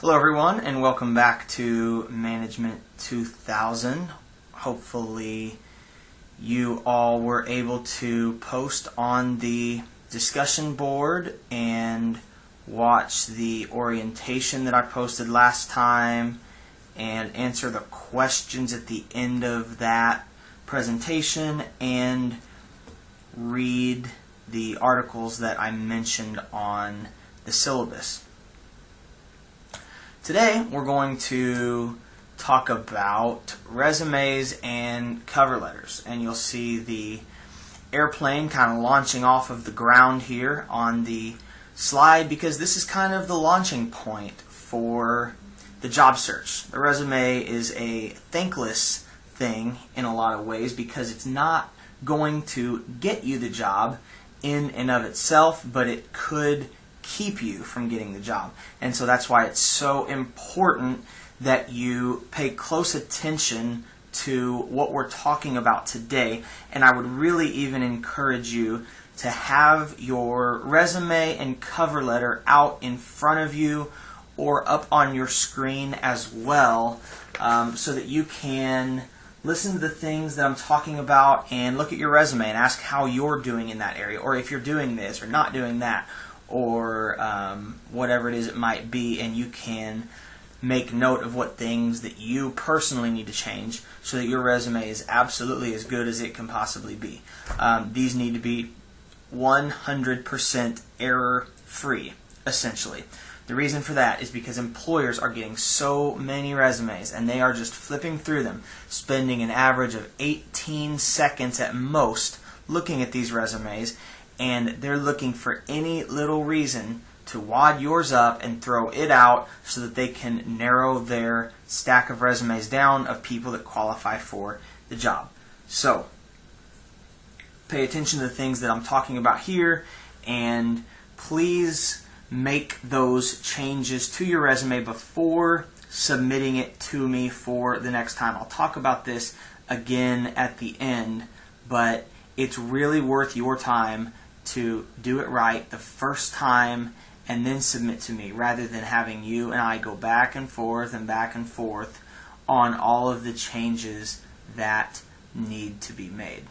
Hello everyone, and welcome back to Management 2000. Hopefully you all were able to post on the discussion board and watch the orientation that I posted last time and answer the questions at the end of that presentation and read the articles that I mentioned on the syllabus. Today we're going to talk about resumes and cover letters, and you'll see the airplane kind of launching off of the ground here on the slide because this is kind of the launching point for the job search. The resume is a thankless thing in a lot of ways because it's not going to get you the job in and of itself, but it could keep you from getting the job. And so that's why it's so important that you pay close attention to what we're talking about today. And I would really even encourage you to have your resume and cover letter out in front of you or up on your screen as well, so that you can listen to the things that I'm talking about and look at your resume and ask how you're doing in that area, or if you're doing this or not doing that, or whatever it is it might be, and you can make note of what things that you personally need to change so that your resume is absolutely as good as it can possibly be. These need to be 100% error-free, essentially. The reason for that is because employers are getting so many resumes, and they are just flipping through them, spending an average of 18 seconds at most looking at these resumes, and they're looking for any little reason to wad yours up and throw it out so that they can narrow their stack of resumes down of people that qualify for the job. So, pay attention to the things that I'm talking about here, and please make those changes to your resume before submitting it to me for the next time. I'll talk about this again at the end, but it's really worth your time to do it right the first time and then submit to me, rather than having you and I go back and forth on all of the changes that need to be made.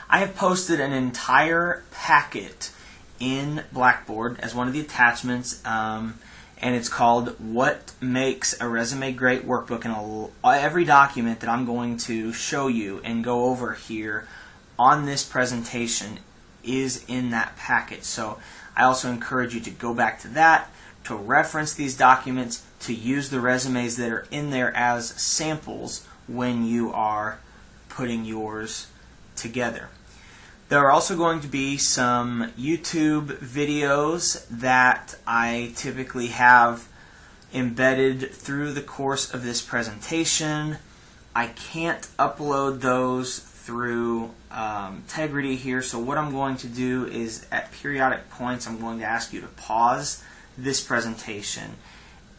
I have posted an entire packet in Blackboard as one of the attachments, and it's called What Makes a Resume Great Workbook, and every document that I'm going to show you and go over here on this presentation is in that packet. So I also encourage you to go back to that, to reference these documents, to use the resumes that are in there as samples when you are putting yours together. There are also going to be some YouTube videos that I typically have embedded through the course of this presentation. I can't upload those through Tegrity here, so what I'm going to do is at periodic points I'm going to ask you to pause this presentation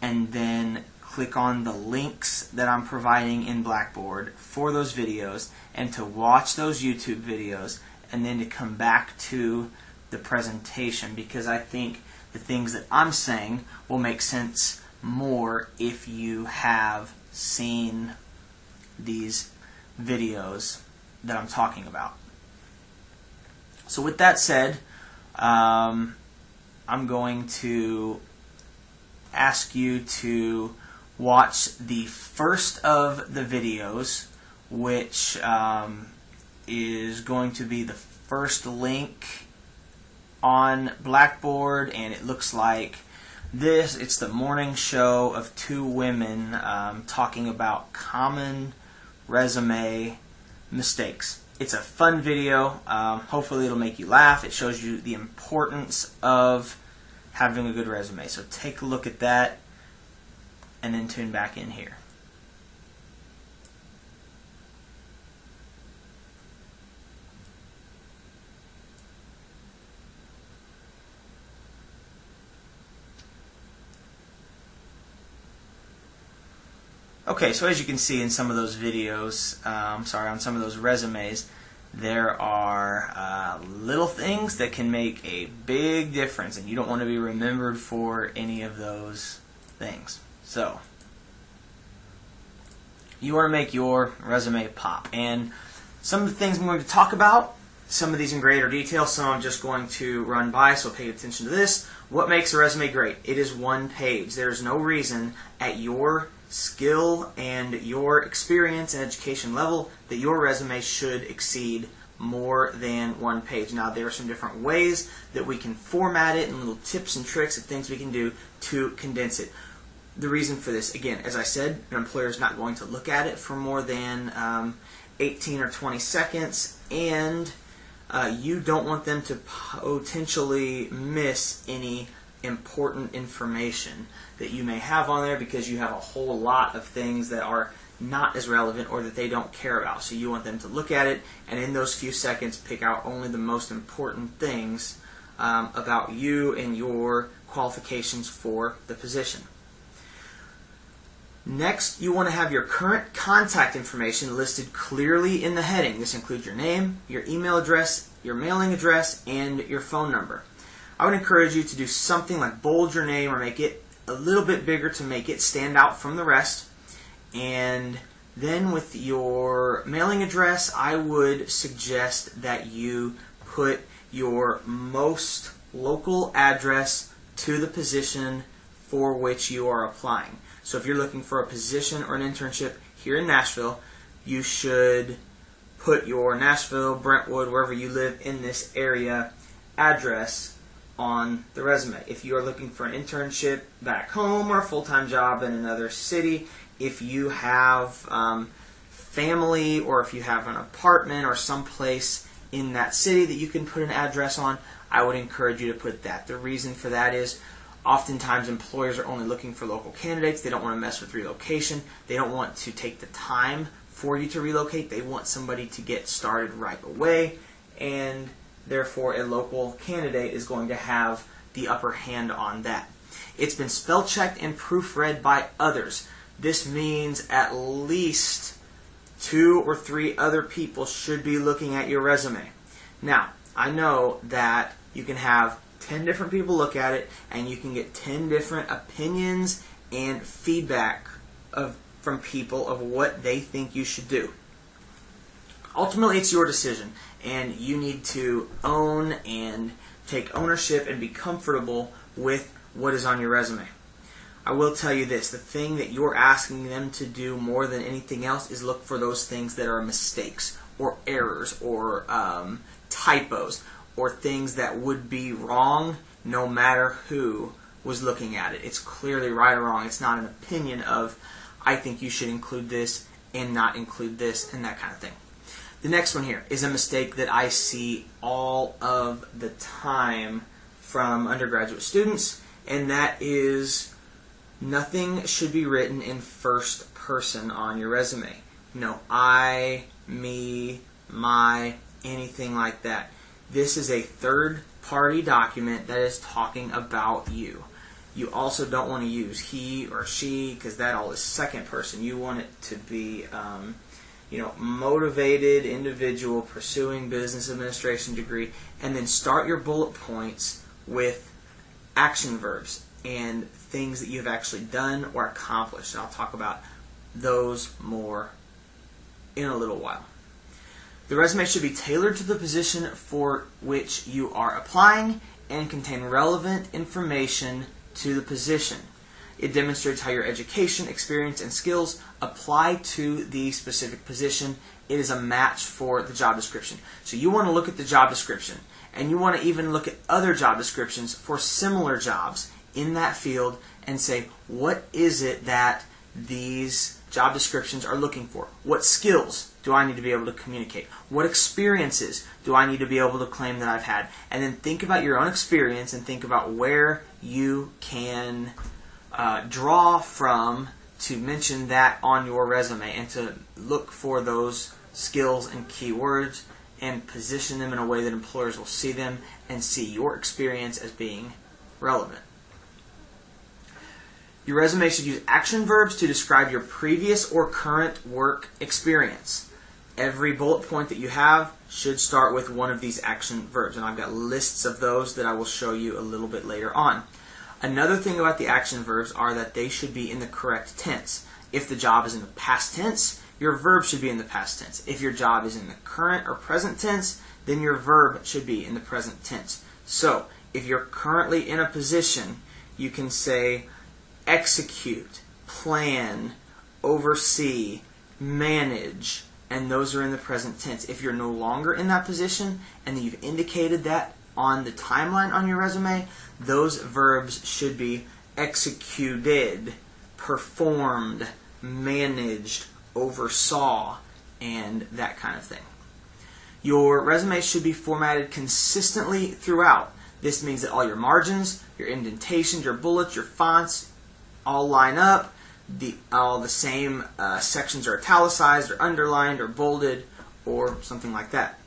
and then click on the links that I'm providing in Blackboard for those videos, and to watch those YouTube videos, and then to come back to the presentation, because I think the things that I'm saying will make sense more if you have seen these videos that I'm talking about. So with that said, I'm going to ask you to watch the first of the videos, which is going to be the first link on Blackboard, and it looks like this. It's the morning show of two women talking about common resume mistakes. It's a fun video. Hopefully it'll make you laugh. It shows you the importance of having a good resume. So take a look at that and then tune back in here. Okay, so as you can see in some of those videos, on some of those resumes, there are little things that can make a big difference, and you don't want to be remembered for any of those things. So you want to make your resume pop. And some of the things I'm going to talk about, some of these in greater detail, some I'm just going to run by, so pay attention to this. What makes a resume great? It is one page. There's no reason at your skill and your experience and education level that your resume should exceed more than one page. Now, there are some different ways that we can format it and little tips and tricks and things we can do to condense it. The reason for this, again, as I said, an employer is not going to look at it for more than 18 or 20 seconds, and you don't want them to potentially miss any important information that you may have on there because you have a whole lot of things that are not as relevant or that they don't care about. So you want them to look at it and in those few seconds pick out only the most important things about you and your qualifications for the position. Next, you want to have your current contact information listed clearly in the heading. This includes your name, your email address, your mailing address, and your phone number. I would encourage you to do something like bold your name or make it a little bit bigger to make it stand out from the rest. And then with your mailing address, I would suggest that you put your most local address to the position for which you are applying. So if you're looking for a position or an internship here in Nashville, you should put your Nashville, Brentwood, wherever you live in this area, address on the resume. If you are looking for an internship back home or a full-time job in another city, if you have family or if you have an apartment or someplace in that city that you can put an address on, I would encourage you to put that. The reason for that is oftentimes employers are only looking for local candidates. They don't want to mess with relocation. They don't want to take the time for you to relocate. They want somebody to get started right away, and therefore a local candidate is going to have the upper hand on that. It's been spell checked and proofread by others. This means at least 2 or 3 other people should be looking at your resume. Now, I know that you can have 10 different people look at it and you can get 10 different opinions and feedback from people of what they think you should do. Ultimately, it's your decision, and you need to own and take ownership and be comfortable with what is on your resume. I will tell you this, the thing that you're asking them to do more than anything else is look for those things that are mistakes or errors or typos or things that would be wrong no matter who was looking at it. It's clearly right or wrong. It's not an opinion of, I think you should include this and not include this and that kind of thing. The next one here is a mistake that I see all of the time from undergraduate students, and that is nothing should be written in first person on your resume. No I, me, my, anything like that. This is a third-party document that is talking about you. You also don't want to use he or she because that all is second person. You want it to be motivated individual pursuing business administration degree, and then start your bullet points with action verbs and things that you've actually done or accomplished. And I'll talk about those more in a little while. The resume should be tailored to the position for which you are applying and contain relevant information to the position. It demonstrates how your education, experience, and skills apply to the specific position. It is a match for the job description. So you want to look at the job description, and you want to even look at other job descriptions for similar jobs in that field and say, what is it that these job descriptions are looking for? What skills do I need to be able to communicate? What experiences do I need to be able to claim that I've had? And then think about your own experience and think about where you can draw from to mention that on your resume and to look for those skills and keywords and position them in a way that employers will see them and see your experience as being relevant. Your resume should use action verbs to describe your previous or current work experience. Every bullet point that you have should start with one of these action verbs, and I've got lists of those that I will show you a little bit later on. Another thing about the action verbs are that they should be in the correct tense. If the job is in the past tense, your verb should be in the past tense. If your job is in the current or present tense, then your verb should be in the present tense. So, if you're currently in a position, you can say execute, plan, oversee, manage, and those are in the present tense. If you're no longer in that position and you've indicated that on the timeline on your resume, those verbs should be executed, performed, managed, oversaw, and that kind of thing. Your resume should be formatted consistently throughout. This means that all your margins, your indentations, your bullets, your fonts all line up. All the same sections are italicized or underlined or bolded or something like that.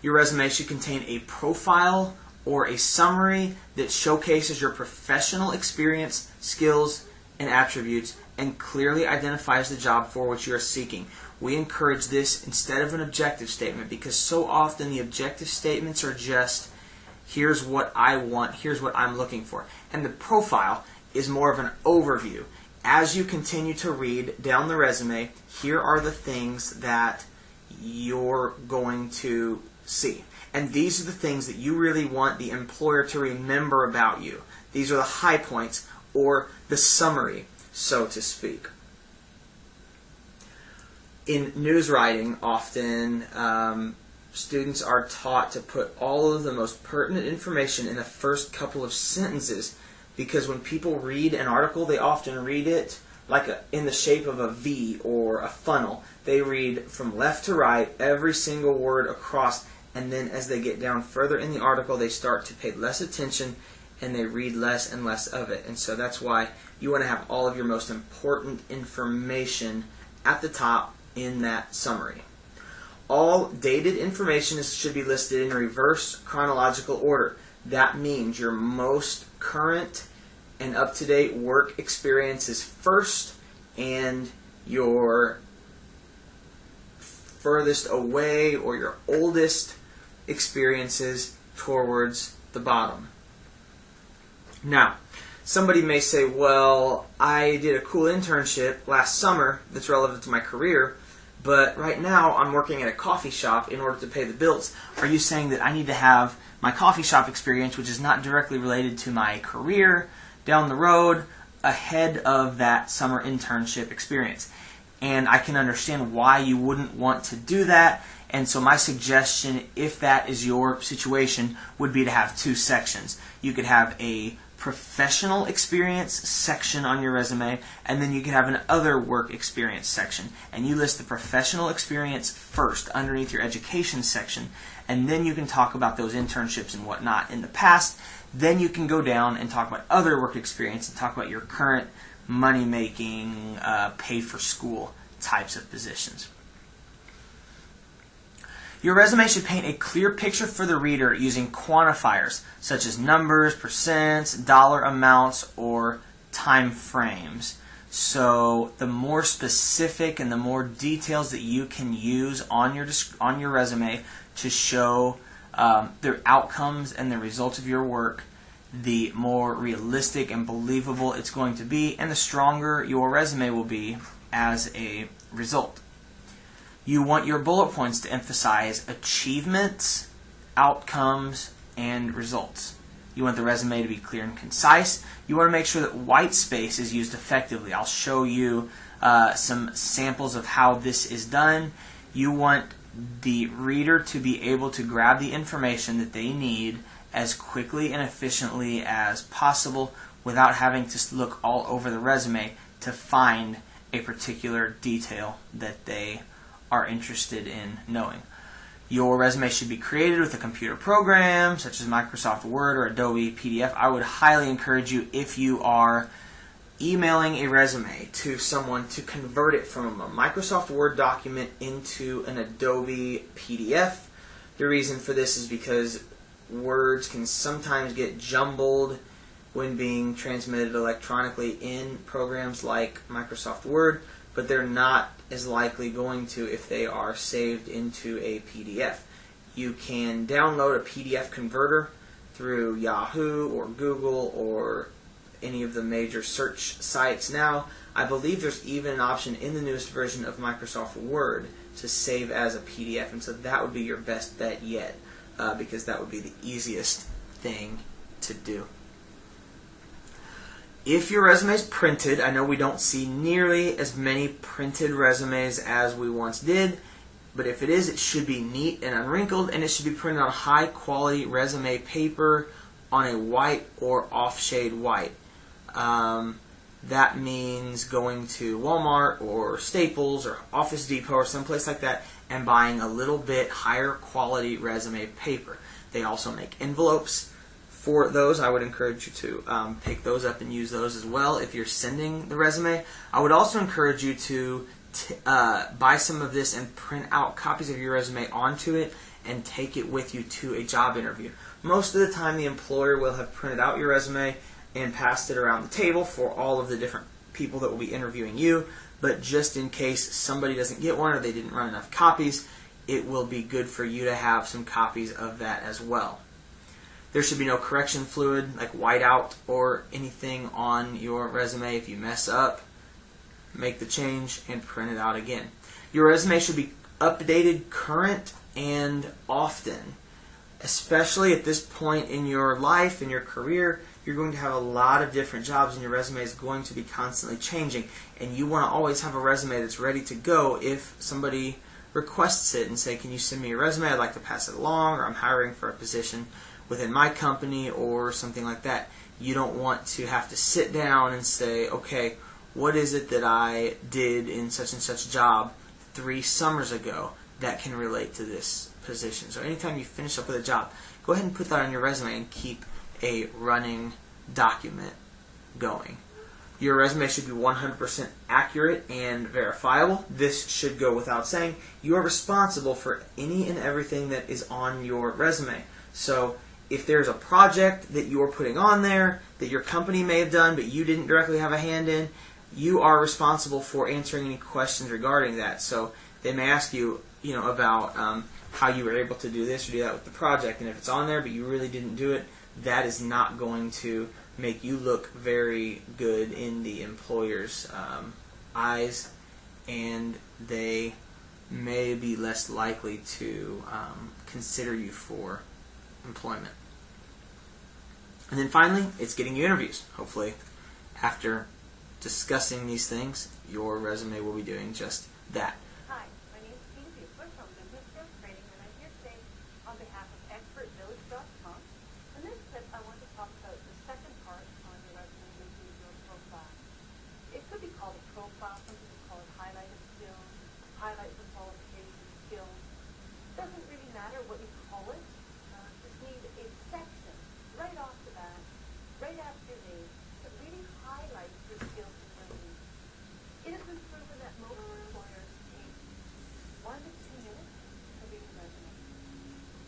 Your resume should contain a profile or a summary that showcases your professional experience, skills, and attributes and clearly identifies the job for which you are seeking. We encourage this instead of an objective statement because so often the objective statements are just, here's what I want, here's what I'm looking for. And the profile is more of an overview. As you continue to read down the resume, here are the things that you're going to see. And these are the things that you really want the employer to remember about you. These are the high points, or the summary, so to speak. In news writing, often students are taught to put all of the most pertinent information in the first couple of sentences, because when people read an article, they often read it like in the shape of a V or a funnel. They read from left to right, every single word across, and then as they get down further in the article, they start to pay less attention and they read less and less of it. And so that's why you want to have all of your most important information at the top in that summary. All dated information should be listed in reverse chronological order. That means your most current and up-to-date work experience is first, and your furthest away or your oldest experiences towards the bottom. Now, somebody may say, well, I did a cool internship last summer that's relevant to my career, but right now I'm working at a coffee shop in order to pay the bills. Are you saying that I need to have my coffee shop experience, which is not directly related to my career, down the road, ahead of that summer internship experience? And I can understand why you wouldn't want to do that. And so my suggestion, if that is your situation, would be to have two sections. You could have a professional experience section on your resume, and then you could have an other work experience section. And you list the professional experience first underneath your education section, and then you can talk about those internships and whatnot in the past. Then you can go down and talk about other work experience and talk about your current money-making, pay-for-school types of positions. Your resume should paint a clear picture for the reader using quantifiers such as numbers, percents, dollar amounts, or time frames. So the more specific and the more details that you can use on your resume to show the outcomes and the results of your work, the more realistic and believable it's going to be, and the stronger your resume will be as a result. You want your bullet points to emphasize achievements, outcomes, and results. You want the resume to be clear and concise. You want to make sure that white space is used effectively. I'll show you some samples of how this is done. You want the reader to be able to grab the information that they need as quickly and efficiently as possible without having to look all over the resume to find a particular detail that they are interested in knowing. Your resume should be created with a computer program such as Microsoft Word or Adobe PDF. I would highly encourage you, if you are emailing a resume to someone, to convert it from a Microsoft Word document into an Adobe PDF. The reason for this is because words can sometimes get jumbled when being transmitted electronically in programs like Microsoft Word, but they're not is likely going to if they are saved into a PDF. You can download a PDF converter through Yahoo or Google or any of the major search sites now. I believe there's even an option in the newest version of Microsoft Word to save as a PDF, and so that would be your best bet yet, because that would be the easiest thing to do. If your resume is printed, I know we don't see nearly as many printed resumes as we once did, but if it is, it should be neat and unwrinkled, and it should be printed on high quality resume paper on a white or off-shade white. That means going to Walmart or Staples or Office Depot or someplace like that and buying a little bit higher quality resume paper. They also make envelopes for those. I would encourage you to pick those up and use those as well if you're sending the resume. I would also encourage you to buy some of this and print out copies of your resume onto it and take it with you to a job interview. Most of the time the employer will have printed out your resume and passed it around the table for all of the different people that will be interviewing you, but just in case somebody doesn't get one or they didn't run enough copies, it will be good for you to have some copies of that as well. There should be no correction fluid like whiteout or anything on your resume. If you mess up, make the change and print it out again. Your resume should be updated, current, and often. Especially at this point in your life, in your career, you're going to have a lot of different jobs and your resume is going to be constantly changing. And you want to always have a resume that's ready to go if somebody requests it and say, can you send me your resume? I'd like to pass it along, or I'm hiring for a position within my company or something like that. You don't want to have to sit down and say, okay, what is it that I did in such and such job 3 summers ago that can relate to this position? So anytime you finish up with a job, go ahead and put that on your resume and keep a running document going. Your resume should be 100% accurate and verifiable. This should go without saying. You are responsible for any and everything that is on your resume. So if there's a project that you're putting on there that your company may have done but you didn't directly have a hand in, you are responsible for answering any questions regarding that. So they may ask you, about how you were able to do this or do that with the project, and if it's on there but you really didn't do it, that is not going to make you look very good in the employer's eyes, and they may be less likely to consider you for employment. And then finally, it's getting you interviews. Hopefully, after discussing these things, your resume will be doing just that. Hi, my name is Tina Buechler from Business Skills Training, and I'm here today on behalf of ExpertVillage.com. In this clip, I want to talk about the second part on your resume, which is your profile. It could be called a profile. Some people call it highlighted skills, highlight the qualifications, skills. Doesn't really matter what you call it. Just need a section right off the bat, right after your name, that really highlights your skills and abilities. It has been proven that most employers take 1 to 2 minutes to read a resume.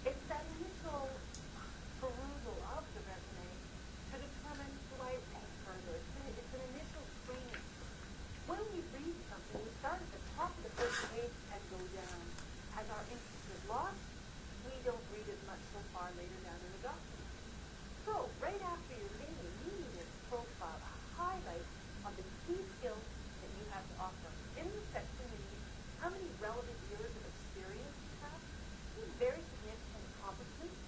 It's that initial perusal of the resume to determine, do I add further? It's an initial screening. When we read something, we start at the top of the first page and go down. As our interest is lost, we don't read as much so far later down in the document. So, right after your name, you need a profile, a highlight of the key skills that you have to offer. In this section, we need how many relevant years of experience you have, very significant accomplishments,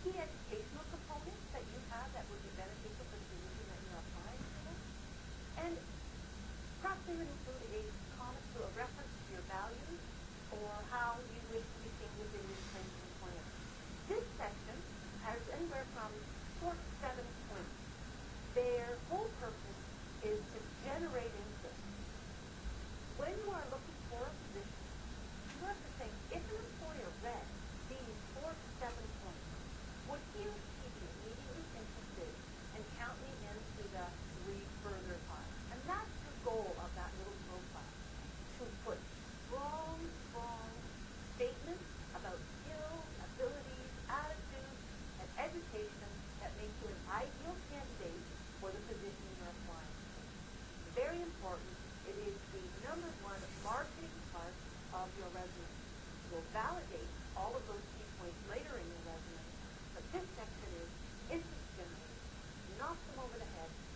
key educational components that you have that would be beneficial for the position that you're applying for, and perhaps they would include a comment to a reference to your values or how you wish to be seen within your current employer. This section has anywhere from 4 to 7 points. Their whole purpose is to generate interest. When you are looking for a position, you have to think, if an employer read these 4 to 7 points, would he or she be immediately interested and count me into the read further part? And that's the goal of that little profile, to put strong statements about skills, abilities, attitudes, and education that make you an ideal candidate for the position you're applying for. Very important.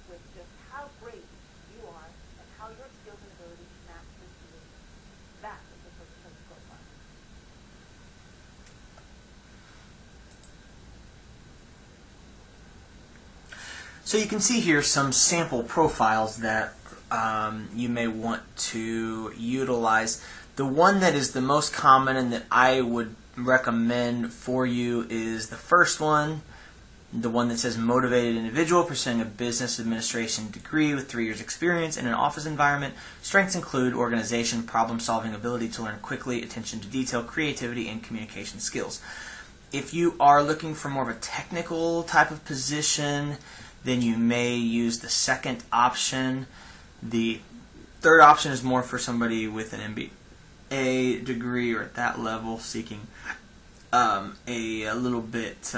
with just how great you are and how your skills and abilities match this position. That is the purpose of the profile. So you can see here some sample profiles that you may want to utilize. The one that is the most common and that I would recommend for you is the first one, the one that says motivated individual pursuing a business administration degree with 3 years experience in an office environment. Strengths include organization, problem solving, ability to learn quickly, attention to detail, creativity, and communication skills. If you are looking for more of a technical type of position, then you may use the second option. The third option is more for somebody with an MBA degree or at that level seeking a little bit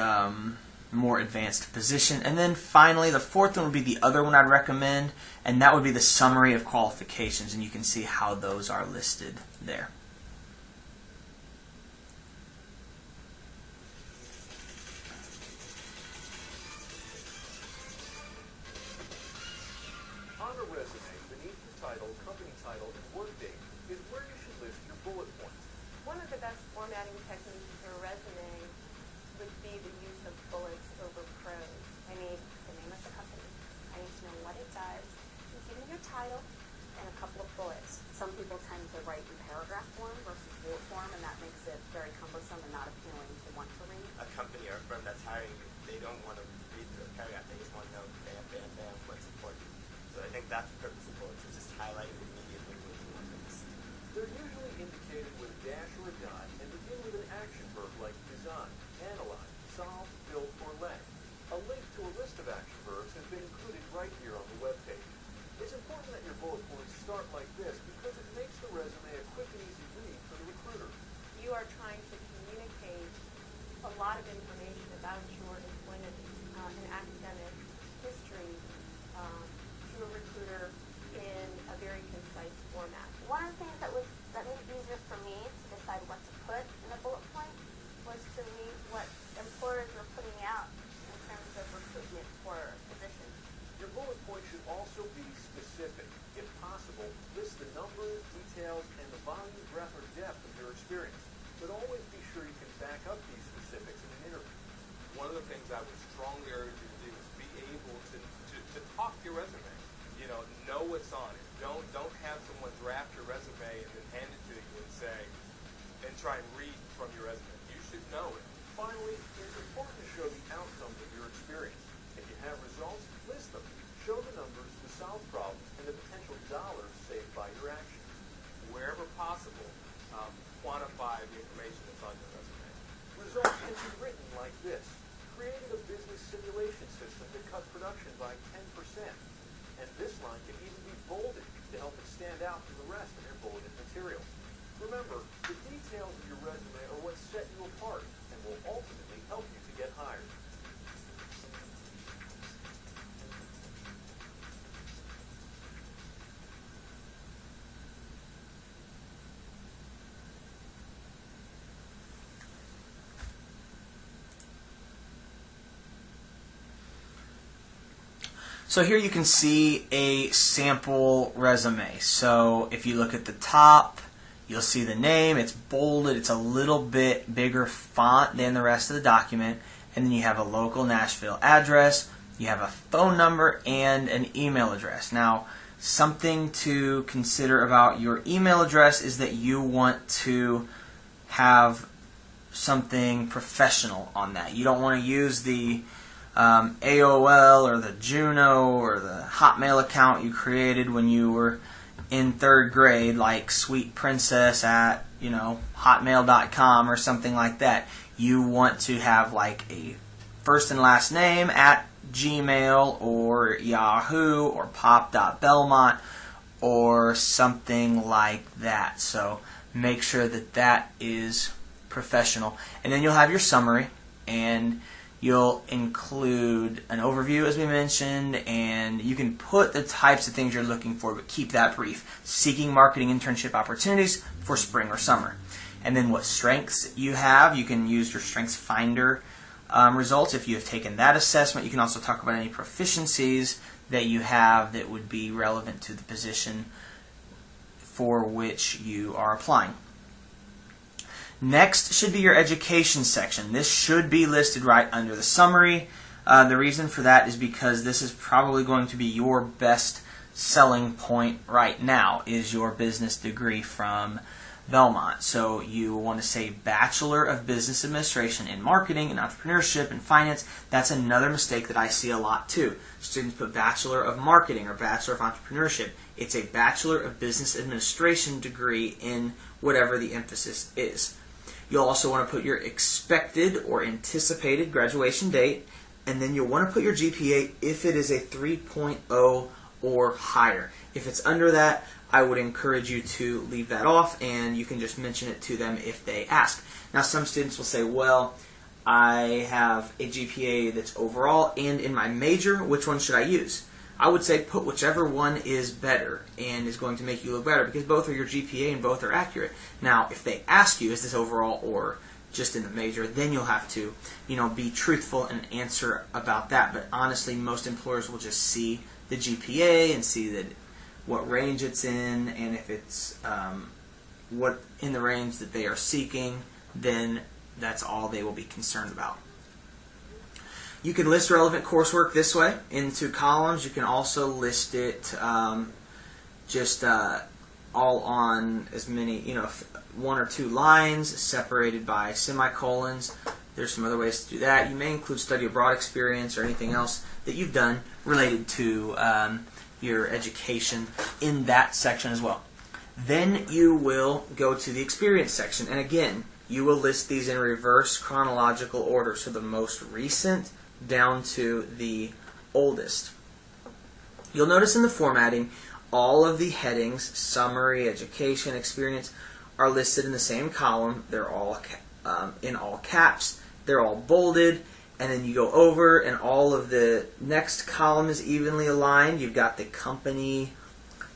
more advanced position. And then finally, the fourth one would be the other one I'd recommend, and that would be the summary of qualifications, and you can see how those are listed there. On a resume, beneath the title, company title, and work date is where you should list your bullet points. One of the best formatting techniques for a resume would be the use of bullets over prose. I need the name of the company. I need to know what it does. Give me your title and a couple of bullets. Some people tend to write in paragraph form versus bullet form, and that makes it very cumbersome and not appealing to want to read. A company or a firm that's hiring you, they don't want to read through a paragraph. They just want to know bam, bam, bam, what's important. So I think that's the purpose of bullets, is just highlight immediately what you want to list. They're usually indicated with a dash or a dot and begin with an action verb like design, analyze, solve, build, or lay. A link to a list of action verbs has been included right here on the webpage. It's important that your bullet points start like this because it makes the resume a quick and easy read for the recruiter. You are trying to communicate a lot of information about your employment and academic history to a recruiter in a very concise format. One of the things that made it easier for me to decide what to put in a bullet point was to read what employers were putting out in terms of recruitment for positions. Your bullet point should also be specific. If possible, list the numbers, details, and the volume, breadth, or depth of your experience. But always be sure you can back up these specifics in an interview. One of the things I would strongly urge you to do is be able to talk your resume. Know what's on it. Don't have someone draft your resume and then hand it to you and try and read from your resume. You should know it. Finally, it's important to show the outcomes of your experience. If you have results, list them. Show the numbers, the solved problems, and the potential dollars saved by your actions. Wherever possible, quantify the information that's on your resume. Results can be written like this. Created a business simulation system that cut production by 10%. And this line can even be bolded to help it stand out from the rest of your bulleted material. Remember, the details of your resume are what set you apart and will ultimately help you to get hired. So here you can see a sample resume. So if you look at the top, you'll see the name. It's bolded. It's a little bit bigger font than the rest of the document. And then you have a local Nashville address. You have a phone number and an email address. Now, something to consider about your email address is that you want to have something professional on that. You don't want to use the AOL or the Juno or the Hotmail account you created when you were in third grade, like Sweet Princess at hotmail.com or something like that. You want to have like a first and last name at Gmail or Yahoo or pop.belmont or something like that. So make sure that that is professional. And then you'll have your summary, and you'll include an overview, as we mentioned, and you can put the types of things you're looking for, but keep that brief. Seeking marketing internship opportunities for spring or summer. And then what strengths you have. You can use your Strengths Finder results. If you have taken that assessment, you can also talk about any proficiencies that you have that would be relevant to the position for which you are applying. Next should be your education section. This should be listed right under the summary. The reason for that is because this is probably going to be your best selling point right now, is your business degree from Belmont. So you want to say Bachelor of Business Administration in Marketing and Entrepreneurship and Finance. That's another mistake that I see a lot too. Students put Bachelor of Marketing or Bachelor of Entrepreneurship. It's a Bachelor of Business Administration degree in whatever the emphasis is. You'll also want to put your expected or anticipated graduation date, and then you'll want to put your GPA if it is a 3.0 or higher. If it's under that, I would encourage you to leave that off, and you can just mention it to them if they ask. Now, some students will say, well, I have a GPA that's overall and in my major, which one should I use? I would say put whichever one is better and is going to make you look better, because both are your GPA and both are accurate. Now, if they ask you, is this overall or just in the major, then you'll have to, be truthful and answer about that. But honestly, most employers will just see the GPA and see that what range it's in, and if it's what in the range that they are seeking, then that's all they will be concerned about. You can list relevant coursework this way into columns. You can also list it all on as many, one or two lines separated by semicolons. There's some other ways to do that. You may include study abroad experience or anything else that you've done related to your education in that section as well. Then you will go to the experience section, and again, you will list these in reverse chronological order, so the most recent down to the oldest. You'll notice in the formatting, all of the headings, summary, education, experience, are listed in the same column. They're all in all caps. They're all bolded. And then you go over, and all of the next column is evenly aligned. You've got the company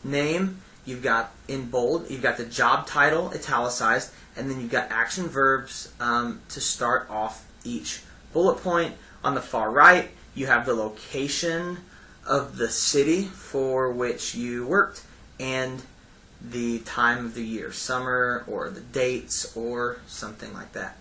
name. You've got in bold. You've got the job title italicized. And then you've got action verbs to start off each bullet point. On the far right, you have the location of the city for which you worked and the time of the year, summer or the dates or something like that.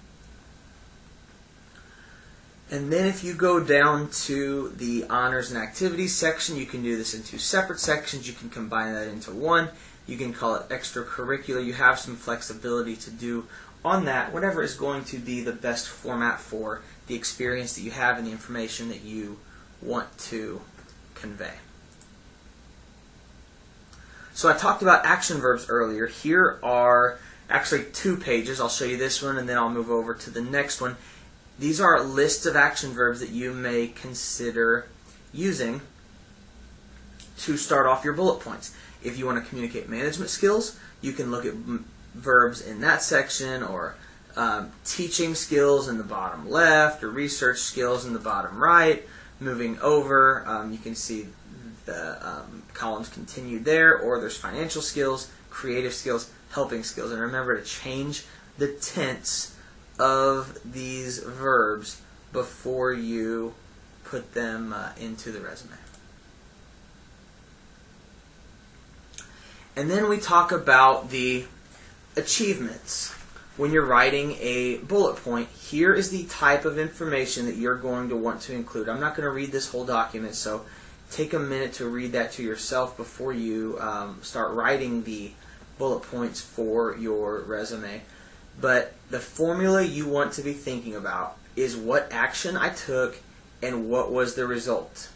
And then if you go down to the honors and activities section, you can do this in two separate sections. You can combine that into one. You can call it extracurricular. You have some flexibility to do on that, whatever is going to be the best format for the experience that you have and the information that you want to convey. So I talked about action verbs earlier. Here are actually 2 pages. I'll show you this one and then I'll move over to the next one. These are lists of action verbs that you may consider using to start off your bullet points. If you want to communicate management skills, you can look at verbs in that section, or teaching skills in the bottom left, or research skills in the bottom right. Moving over, you can see the columns continued there, or there's financial skills, creative skills, helping skills. And remember to change the tense of these verbs before you put them into the resume. And then we talk about the achievements. When you're writing a bullet point, here is the type of information that you're going to want to include. I'm not going to read this whole document, so take a minute to read that to yourself before you start writing the bullet points for your resume. But the formula you want to be thinking about is what action I took and what was the result.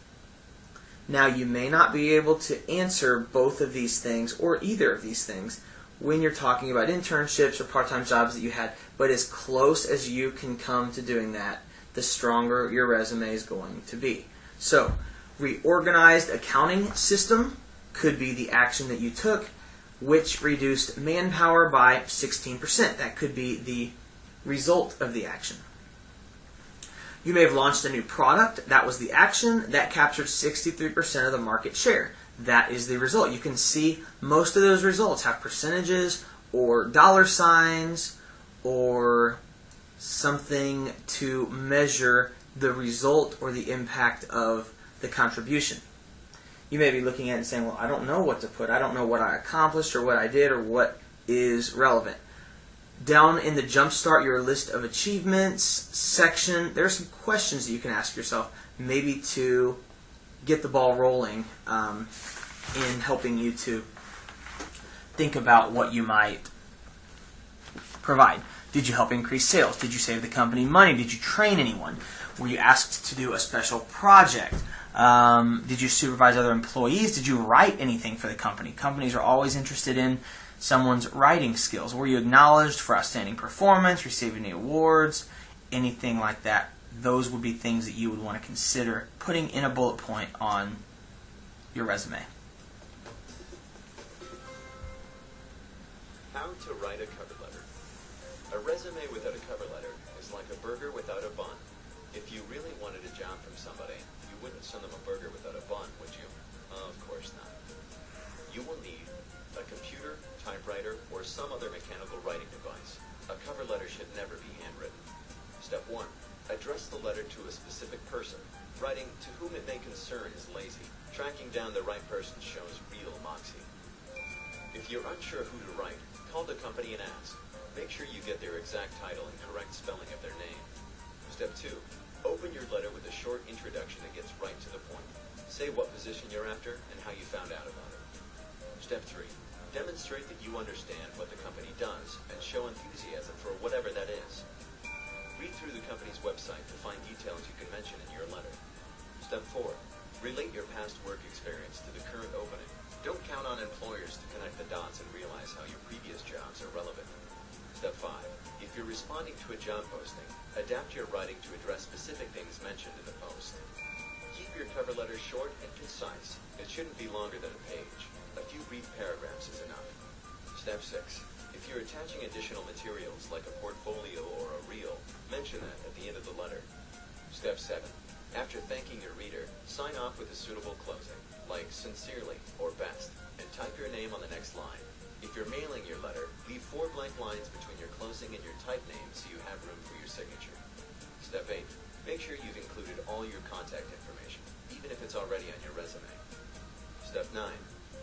Now, you may not be able to answer both of these things or either of these things when you're talking about internships or part-time jobs that you had, but as close as you can come to doing that, the stronger your resume is going to be. So, reorganized accounting system could be the action that you took, which reduced manpower by 16%. That could be the result of the action. You may have launched a new product. That was the action. That captured 63% of the market share. That is the result. You can see most of those results have percentages or dollar signs or something to measure the result or the impact of the contribution. You may be looking at it and saying, well, I don't know what to put. I don't know what I accomplished or what I did or what is relevant. Down in the Jumpstart Your List of Achievements section, there are some questions that you can ask yourself, maybe to get the ball rolling in helping you to think about what you might provide. Did you help increase sales? Did you save the company money? Did you train anyone? Were you asked to do a special project? Did you supervise other employees? Did you write anything for the company? Companies are always interested in someone's writing skills. Were you acknowledged for outstanding performance, receiving any awards, anything like that? Those would be things that you would want to consider putting in a bullet point on your resume. How to write a cover letter. A resume without a cover letter is like a burger without a bun. If you really wanted a job from somebody, you wouldn't send them a burger without a bun, would you? Of course not. You will need a computer, typewriter, or some other mechanical writing device. A cover letter should never be handwritten. Step 1. Address the letter to a specific person. Writing to whom it may concern is lazy. Tracking down the right person shows real moxie. If you're unsure who to write, call the company and ask. Make sure you get their exact title and correct spelling of their name. Step 2. Open your letter with a short introduction that gets right to the point. Say what position you're after and how you found out about it. Step 3. Demonstrate that you understand what the company does and show enthusiasm for whatever that is. Read through the company's website to find details you can mention in your letter. Step 4. Relate your past work experience to the current opening. Don't count on employers to connect the dots and realize how your previous jobs are relevant. Step 5. If you're responding to a job posting, adapt your writing to address specific things mentioned in the post. Keep your cover letter short and concise. It shouldn't be longer than a page. A few brief paragraphs is enough. Step 6. If you're attaching additional materials like a portfolio or a reel, mention that at the end of the letter. Step 7. After thanking your reader, sign off with a suitable closing, like sincerely or best, and type your name on the next line. If you're mailing your letter, leave 4 blank lines between your closing and your type name so you have room for your signature. Step 8. Make sure you've included all your contact information, even if it's already on your resume. Step 9.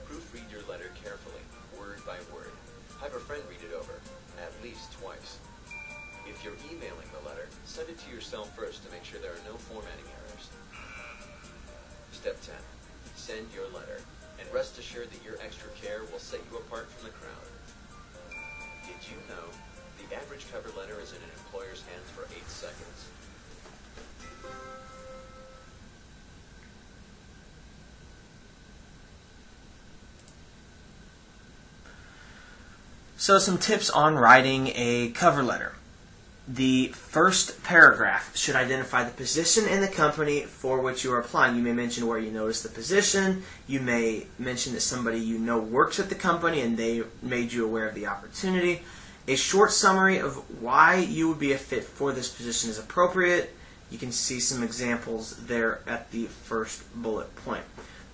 Proofread your letter carefully, word by word. Have a friend read it over, at least twice. If you're emailing the letter, send it to yourself first to make sure there are no formatting errors. Step 10. Send your letter, and rest assured that your extra care will set you apart from the crowd. Did you know the average cover letter is in an employer's hands for 8 seconds? So some tips on writing a cover letter. The first paragraph should identify the position in the company for which you are applying. You may mention where you noticed the position. You may mention that somebody you know works at the company and they made you aware of the opportunity. A short summary of why you would be a fit for this position is appropriate. You can see some examples there at the first bullet point.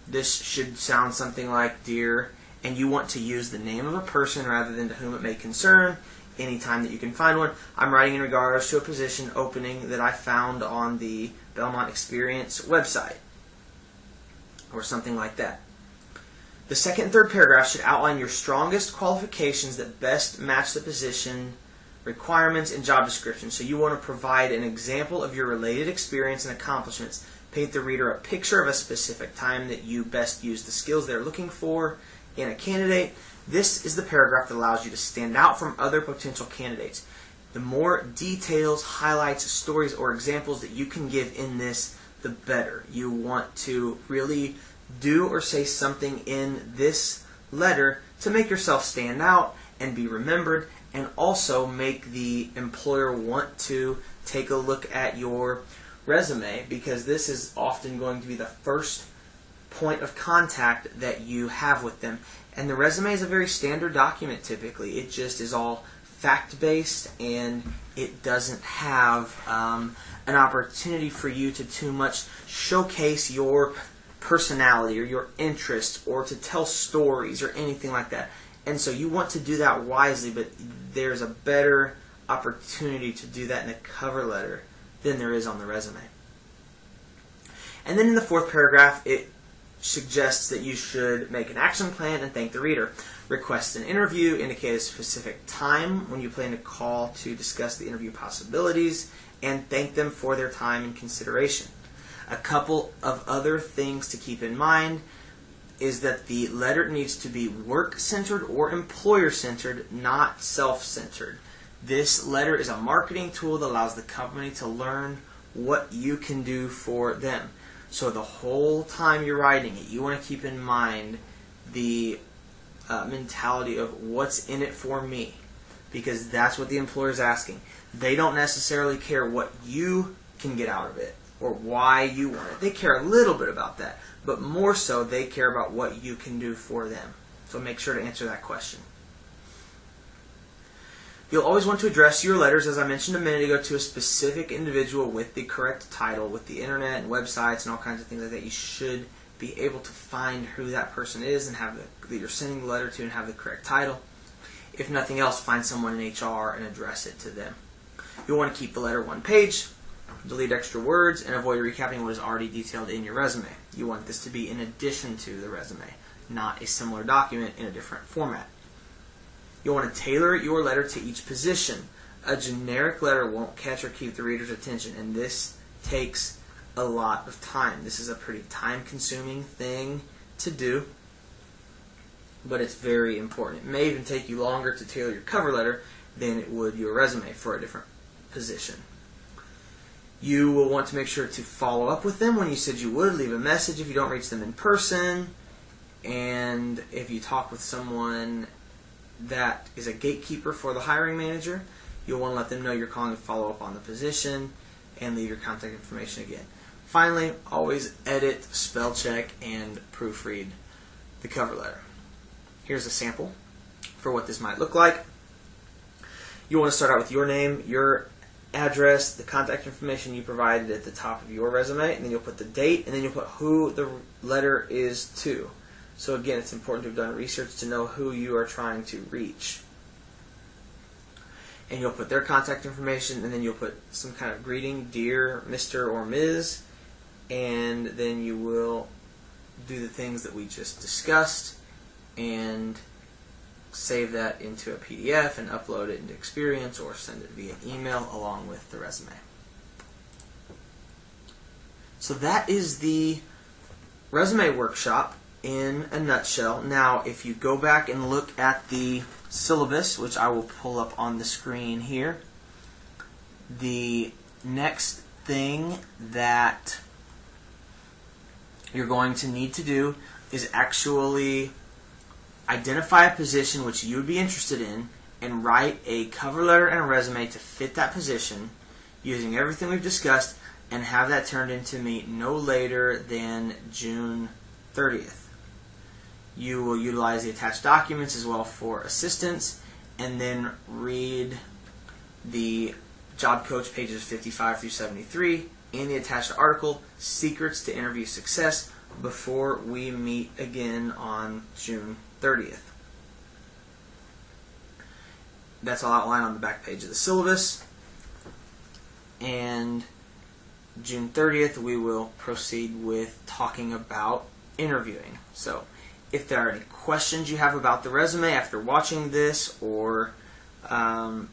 This should sound something like, "Dear," and you want to use the name of a person rather than to whom it may concern. Anytime that you can find one. I'm writing in regards to a position opening that I found on the Belmont Experience website, or something like that. The second and third paragraph should outline your strongest qualifications that best match the position requirements and job description. So you want to provide an example of your related experience and accomplishments. Paint the reader a picture of a specific time that you best used the skills they're looking for in a candidate. This is the paragraph that allows you to stand out from other potential candidates. The more details, highlights, stories, or examples that you can give in this, the better. You want to really do or say something in this letter to make yourself stand out and be remembered, and also make the employer want to take a look at your resume, because this is often going to be the first point of contact that you have with them. And the resume is a very standard document typically. It just is all fact-based, and it doesn't have an opportunity for you to too much showcase your personality or your interests or to tell stories or anything like that. And so you want to do that wisely, but there's a better opportunity to do that in the cover letter than there is on the resume. And then in the fourth paragraph, it suggests that you should make an action plan and thank the reader. Request an interview, indicate a specific time when you plan to call to discuss the interview possibilities, and thank them for their time and consideration. A couple of other things to keep in mind is that the letter needs to be work-centered or employer-centered, not self-centered. This letter is a marketing tool that allows the company to learn what you can do for them. So the whole time you're writing it, you want to keep in mind the mentality of what's in it for me, because that's what the employer is asking. They don't necessarily care what you can get out of it or why you want it. They care a little bit about that, but more so they care about what you can do for them. So make sure to answer that question. You'll always want to address your letters, as I mentioned a minute ago, to a specific individual with the correct title. With the internet and websites and all kinds of things like that, you should be able to find who that person is and have that you're sending the letter to and have the correct title. If nothing else, find someone in HR and address it to them. You'll want to keep the letter one page, delete extra words, and avoid recapping what is already detailed in your resume. You want this to be in addition to the resume, not a similar document in a different format. You'll want to tailor your letter to each position. A generic letter won't catch or keep the reader's attention, and this takes a lot of time. This is a pretty time-consuming thing to do, but it's very important. It may even take you longer to tailor your cover letter than it would your resume for a different position. You will want to make sure to follow up with them when you said you would. Leave a message if you don't reach them in person, and if you talk with someone that is a gatekeeper for the hiring manager, you'll want to let them know you're calling to follow up on the position and leave your contact information again. Finally, always edit, spell check, and proofread the cover letter. Here's a sample for what this might look like. You want to start out with your name, your address, the contact information you provided at the top of your resume, and then you'll put the date, and then you'll put who the letter is to. So again, it's important to have done research to know who you are trying to reach. And you'll put their contact information, and then you'll put some kind of greeting, dear Mr. or Ms., and then you will do the things that we just discussed and save that into a PDF and upload it into Experience or send it via email along with the resume. So that is the resume workshop in a nutshell. Now, if you go back and look at the syllabus, which I will pull up on the screen here, the next thing that you're going to need to do is actually identify a position which you would be interested in and write a cover letter and a resume to fit that position using everything we've discussed, and have that turned into me no later than June 30th. You will utilize the attached documents as well for assistance, and then read the job coach pages 55 through 73 in the attached article, Secrets to Interview Success, before we meet again on June 30th. That's all outlined on the back page of the syllabus. And June 30th, we will proceed with talking about interviewing. So, if there are any questions you have about the resume after watching this or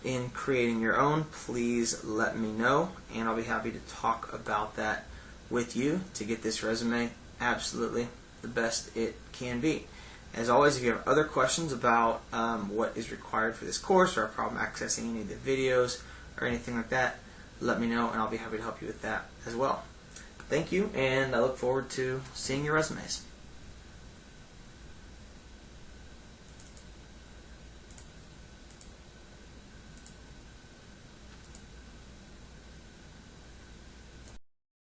in creating your own, please let me know, and I'll be happy to talk about that with you to get this resume absolutely the best it can be. As always, if you have other questions about what is required for this course or a problem accessing any of the videos or anything like that, let me know, and I'll be happy to help you with that as well. Thank you, and I look forward to seeing your resumes.